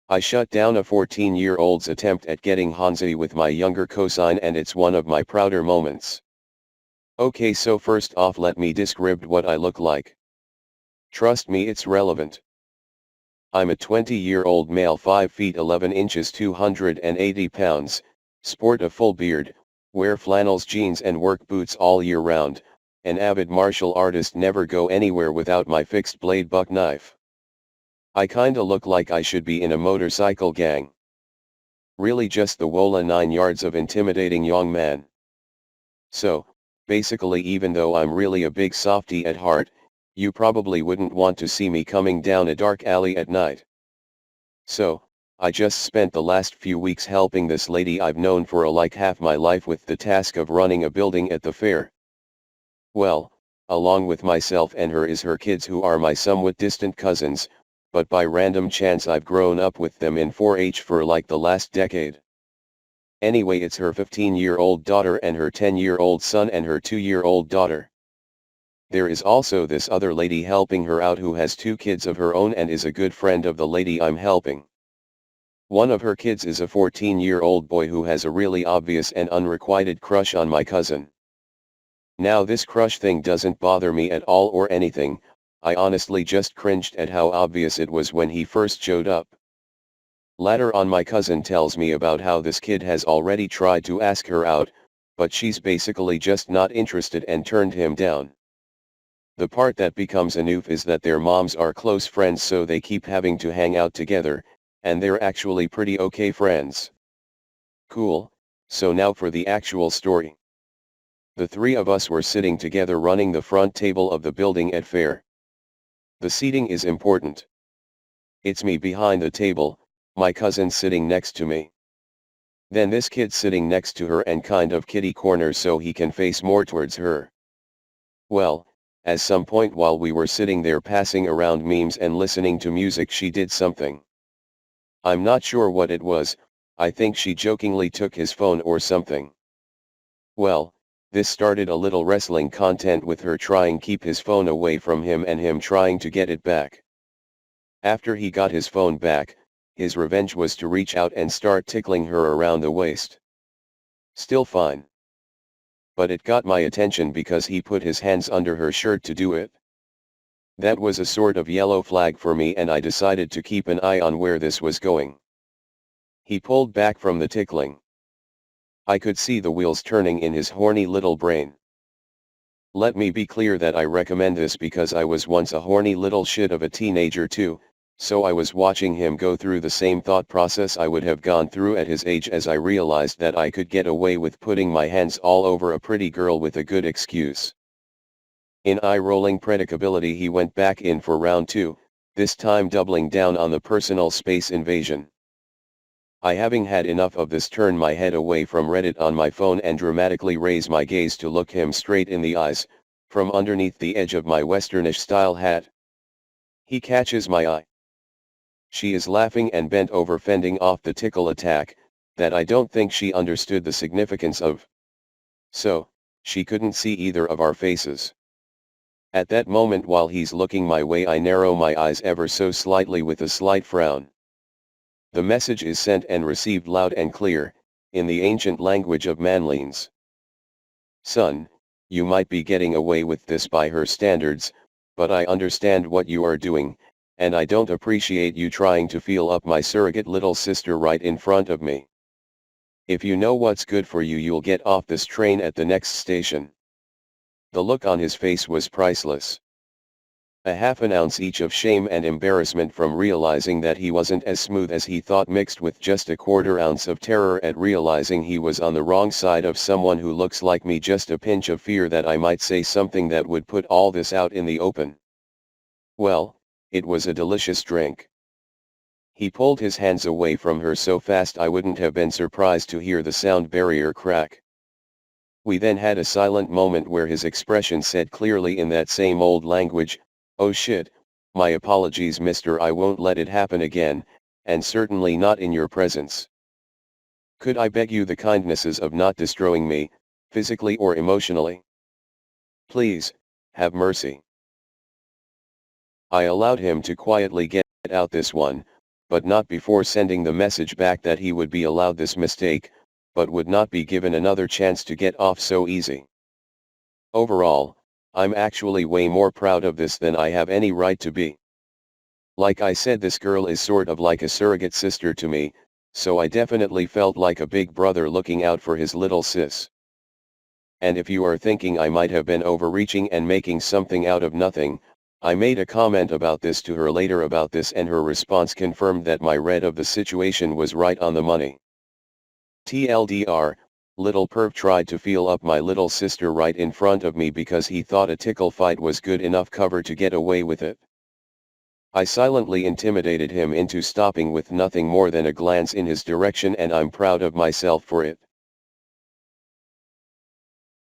I shut down a 14-year-old's attempt at getting hansey with my younger cosine, and it's one of my prouder moments. Okay, so first off let me describe what I look like. Trust me, it's relevant. I'm a 20-year-old male 5 feet 11 inches 280 pounds, sport a full beard, wear flannels, jeans and work boots all year round, an avid martial artist, never go anywhere without my fixed blade buck knife. I kinda look like I should be in a motorcycle gang. Really just the Wola 9 yards of intimidating young man. So, basically, even though I'm really a big softie at heart, you probably wouldn't want to see me coming down a dark alley at night. So, I just spent the last few weeks helping this lady I've known for like half my life with the task of running a building at the fair. Well, along with myself and her is her kids, who are my somewhat distant cousins, but by random chance I've grown up with them in 4-H for like the last decade. Anyway, it's her 15-year-old daughter and her 10-year-old son and her 2-year-old daughter. There is also this other lady helping her out who has 2 kids of her own and is a good friend of the lady I'm helping. One of her kids is a 14-year-old boy who has a really obvious and unrequited crush on my cousin. Now this crush thing doesn't bother me at all or anything, I honestly just cringed at how obvious it was when he first showed up. Later on, my cousin tells me about how this kid has already tried to ask her out, but she's basically just not interested and turned him down. The part that becomes a noof is that their moms are close friends, so they keep having to hang out together, and they're actually pretty okay friends. Cool, so now for the actual story. The 3 of us were sitting together running the front table of the building at fair. The seating is important. It's me behind the table, my cousin sitting next to me. Then this kid sitting next to her and kind of kitty corner so he can face more towards her. Well, at some point while we were sitting there passing around memes and listening to music, she did something. I'm not sure what it was, I think she jokingly took his phone or something. Well, this started a little wrestling content with her trying keep his phone away from him and him trying to get it back. After he got his phone back, his revenge was to reach out and start tickling her around the waist. Still fine. But it got my attention because he put his hands under her shirt to do it. That was a sort of yellow flag for me, and I decided to keep an eye on where this was going. He pulled back from the tickling. I could see the wheels turning in his horny little brain. Let me be clear that I recommend this because I was once a horny little shit of a teenager too, so I was watching him go through the same thought process I would have gone through at his age as I realized that I could get away with putting my hands all over a pretty girl with a good excuse. In eye-rolling predictability, he went back in for round 2, this time doubling down on the personal space invasion. I, having had enough of this, turn my head away from Reddit on my phone and dramatically raise my gaze to look him straight in the eyes, from underneath the edge of my westernish style hat. He catches my eye. She is laughing and bent over, fending off the tickle attack, that I don't think she understood the significance of. So, she couldn't see either of our faces. At that moment, while he's looking my way, I narrow my eyes ever so slightly with a slight frown. The message is sent and received loud and clear, in the ancient language of manlines. Son, you might be getting away with this by her standards, but I understand what you are doing, and I don't appreciate you trying to feel up my surrogate little sister right in front of me. If you know what's good for you, you'll get off this train at the next station. The look on his face was priceless. A half an ounce each of shame and embarrassment from realizing that he wasn't as smooth as he thought, mixed with just a quarter ounce of terror at realizing he was on the wrong side of someone who looks like me, just a pinch of fear that I might say something that would put all this out in the open. Well, it was a delicious drink. He pulled his hands away from her so fast I wouldn't have been surprised to hear the sound barrier crack. We then had a silent moment where his expression said clearly in that same old language, "Oh shit, my apologies mister, I won't let it happen again, and certainly not in your presence. Could I beg you the kindnesses of not destroying me, physically or emotionally? Please, have mercy." I allowed him to quietly get out this one, but not before sending the message back that he would be allowed this mistake, but would not be given another chance to get off so easy. Overall, I'm actually way more proud of this than I have any right to be. Like I said, this girl is sort of like a surrogate sister to me, so I definitely felt like a big brother looking out for his little sis. And if you are thinking I might have been overreaching and making something out of nothing, I made a comment about this to her later about this, and her response confirmed that my read of the situation was right on the money. TLDR, little perv tried to feel up my little sister right in front of me because he thought a tickle fight was good enough cover to get away with it. I silently intimidated him into stopping with nothing more than a glance in his direction, and I'm proud of myself for it.